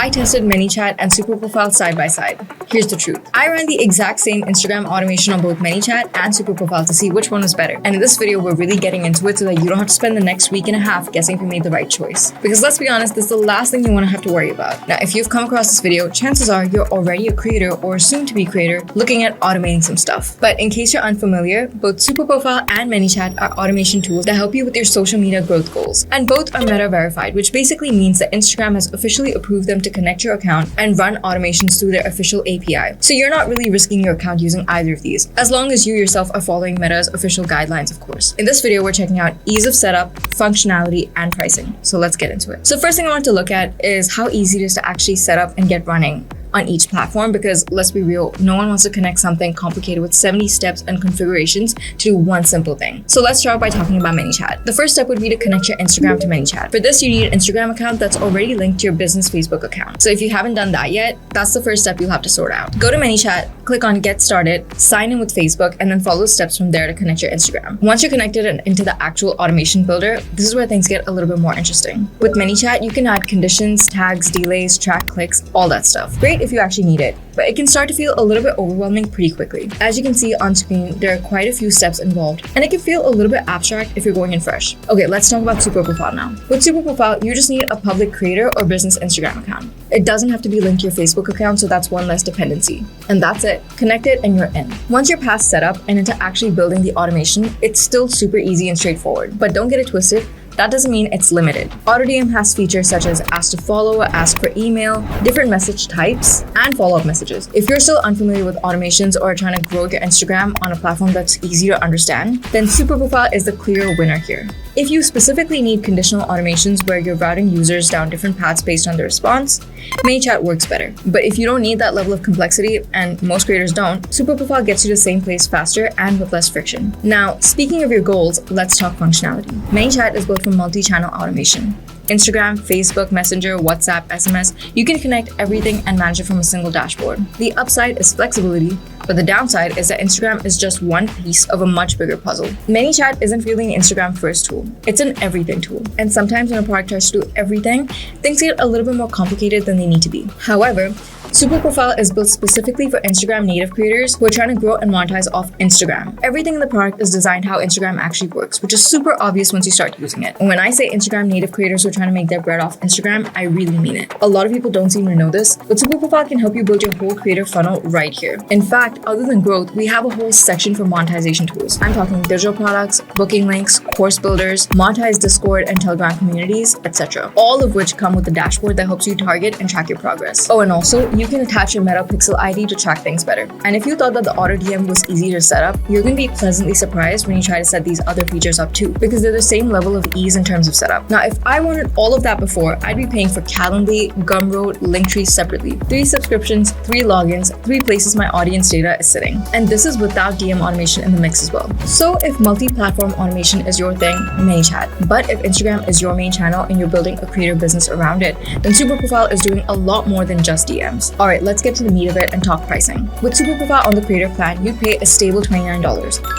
I tested ManyChat and superprofile side by side. Here's the truth. I ran the exact same Instagram automation on both ManyChat and superprofile to see which one was better. And in this video, we're really getting into it so that you don't have to spend the next week and a half guessing if you made the right choice. Because let's be honest, this is the last thing you want to have to worry about. Now, if you've come across this video, chances are you're already a creator or soon to be creator looking at automating some stuff. But in case you're unfamiliar, both superprofile and ManyChat are automation tools that help you with your social media growth goals. And both are meta verified, which basically means that Instagram has officially approved them to connect your account and run automations through their official API. So you're not really risking your account using either of these, as long as you yourself are following Meta's official guidelines, of course. In this video, we're checking out ease of setup, functionality, and pricing. So let's get into it. So first thing I want to look at is how easy it is to actually set up and get running on each platform, because let's be real, no one wants to connect something complicated with 70 steps and configurations to do one simple thing. So let's start by talking about ManyChat. The first step would be to connect your Instagram to ManyChat. For this, you need an Instagram account that's already linked to your business Facebook account. So if you haven't done that yet, that's the first step you'll have to sort out. Go to ManyChat, click on Get Started, sign in with Facebook, and then follow the steps from there to connect your Instagram. Once you're connected and into the actual automation builder, this is where things get a little bit more interesting. With ManyChat, you can add conditions, tags, delays, track clicks, all that stuff. Great if you actually need it, but it can start to feel a little bit overwhelming pretty quickly. As you can see on screen, there are quite a few steps involved, and it can feel a little bit abstract if you're going in fresh. Okay, let's talk about superprofile now. With superprofile, you just need a public creator or business Instagram account. It doesn't have to be linked to your Facebook account, so that's one less dependency. And that's it. Connect it and you're in. Once you're past setup and into actually building the automation, it's still super easy and straightforward. But don't get it twisted. That doesn't mean it's limited. AutoDM has features such as ask to follow, ask for email, different message types, and follow-up messages. If you're still unfamiliar with automations or are trying to grow your Instagram on a platform that's easy to understand, then superprofile is the clear winner here. If you specifically need conditional automations where you're routing users down different paths based on their response, ManyChat works better. But if you don't need that level of complexity, and most creators don't, superprofile gets you to the same place faster and with less friction. Now, speaking of your goals, let's talk functionality. ManyChat is built for multi-channel automation. Instagram, Facebook, Messenger, WhatsApp, SMS, you can connect everything and manage it from a single dashboard. The upside is flexibility, but the downside is that Instagram is just one piece of a much bigger puzzle. ManyChat isn't really an Instagram first tool. It's an everything tool. And sometimes when a product tries to do everything, things get a little bit more complicated than they need to be. However, superprofile is built specifically for Instagram native creators who are trying to grow and monetize off Instagram. Everything in the product is designed how Instagram actually works, which is super obvious once you start using it. And when I say Instagram native creators who are trying to make their bread off Instagram, I really mean it. A lot of people don't seem to know this, but superprofile can help you build your whole creator funnel right here. In fact, other than growth, we have a whole section for monetization tools. I'm talking digital products, booking links, course builders, monetized Discord and Telegram communities, etc. All of which come with a dashboard that helps you target and track your progress. Oh, and also, you can attach your Meta Pixel ID to track things better. And if you thought that the AutoDM was easy to set up, you're going to be pleasantly surprised when you try to set these other features up too, because they're the same level of ease in terms of setup. Now, if I wanted all of that before, I'd be paying for Calendly, Gumroad, Linktree separately. 3 subscriptions, 3 logins, 3 places my audience data is sitting. And this is without DM automation in the mix as well. So if multi-platform automation is your thing, ManyChat. But if Instagram is your main channel and you're building a creator business around it, then superprofile is doing a lot more than just DMs. Alright, let's get to the meat of it and talk pricing. With superprofile on the creator plan, you'd pay a stable $29.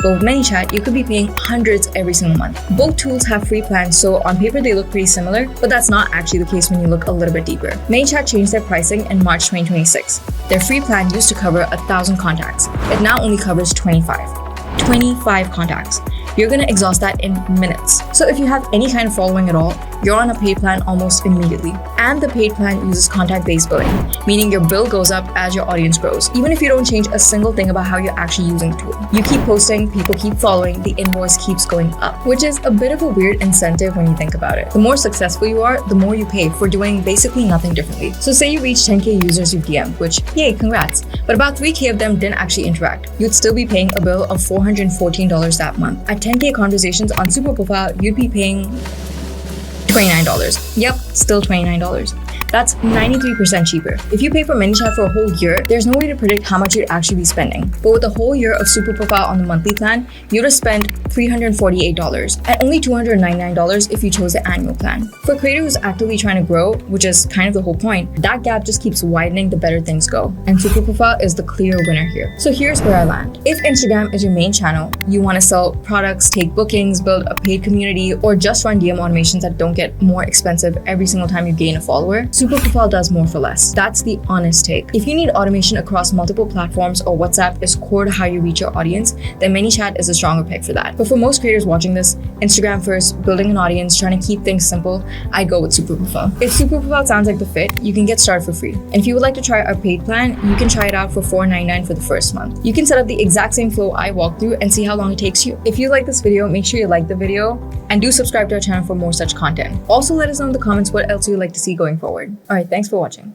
But with ManyChat, you could be paying hundreds every single month. Both tools have free plans, so on paper they look pretty similar, but that's not actually the case when you look a little bit deeper. ManyChat changed their pricing in March 2026. Their free plan used to cover 1,000 contacts. It now only covers 25 contacts. You're gonna exhaust that in minutes. So if you have any kind of following at all, you're on a paid plan almost immediately. And the paid plan uses contact-based billing, meaning your bill goes up as your audience grows, even if you don't change a single thing about how you're actually using the tool. You keep posting, people keep following, the invoice keeps going up, which is a bit of a weird incentive when you think about it. The more successful you are, the more you pay for doing basically nothing differently. So say you reach 10K users you've DM'd, which, yay, congrats, but about 3K of them didn't actually interact. You'd still be paying a bill of $414 that month. At 10K conversations on superprofile, you'd be paying $29. Yep, still $29. That's 93% cheaper. If you pay for ManyChat for a whole year, there's no way to predict how much you'd actually be spending. But with a whole year of superprofile on the monthly plan, you'd have spent $348 and only $299 if you chose the annual plan. For a creator who's actively trying to grow, which is kind of the whole point, that gap just keeps widening the better things go. And superprofile is the clear winner here. So here's where I land. If Instagram is your main channel, you want to sell products, take bookings, build a paid community, or just run DM automations that don't get more expensive every single time you gain a follower, Superprofile does more for less. That's the honest take. If you need automation across multiple platforms or WhatsApp is core to how you reach your audience, then ManyChat is a stronger pick for that. But for most creators watching this, Instagram first, building an audience, trying to keep things simple, I go with Superprofile. If Superprofile sounds like the fit, you can get started for free. And if you would like to try our paid plan, you can try it out for $4.99 for the first month. You can set up the exact same flow I walked through and see how long it takes you. If you like this video, make sure you like the video and do subscribe to our channel for more such content. Also, let us know in the comments what else you'd like to see going forward. All right, thanks for watching.